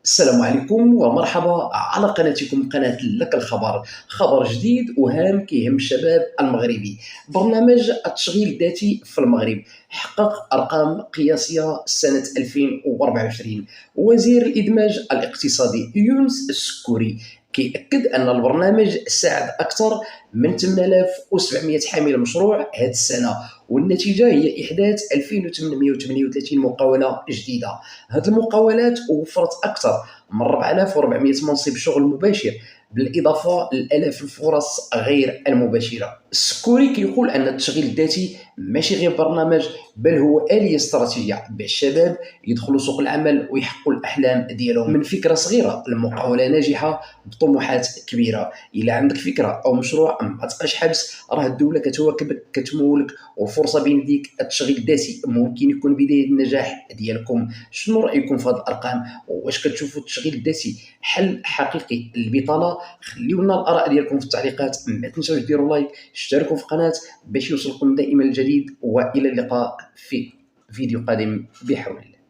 السلام عليكم ومرحبا على قناتكم قناة لك الخبر. خبر جديد وهام كيهم الشباب المغربي. برنامج التشغيل الذاتي في المغرب حقق أرقام قياسية سنة 2024. وزير الإدماج الاقتصادي يونس السكوري كيأكد أن البرنامج ساعد أكثر من 8700 حامل مشروع هذه السنة، والنتيجة هي إحداث 2838 مقاولة جديدة. هذه المقاولات وفرت أكثر من 4400 منصب شغل مباشر، بالإضافة لآلاف الفرص غير المباشرة. السكوري كيقول أن التشغيل الذاتي ماشي غير برنامج، بل هو آلية استراتيجية بالشباب يدخلوا سوق العمل ويحققوا الأحلام ديالهم من فكرة صغيرة لمقاولة ناجحة بطموحات كبيرة. إلا عندك فكرة أو مشروع ما تبقاش حابس، راه الدولة كتواكبك كتمولك، والفرصة بين يديك. التشغيل الذاتي ممكن يكون بداية النجاح ديالكم. شنو رأيكم في هذه الأرقام؟ واش كتشوفوا التشغيل الذاتي حل حقيقي للبطالة؟ خليونا الآراء ديالكم في التعليقات. ما تنساوش ديروا لايك، اشتركوا في القناة باش يوصلكم دائما الجديد، وإلى اللقاء في فيديو قادم بحول الله.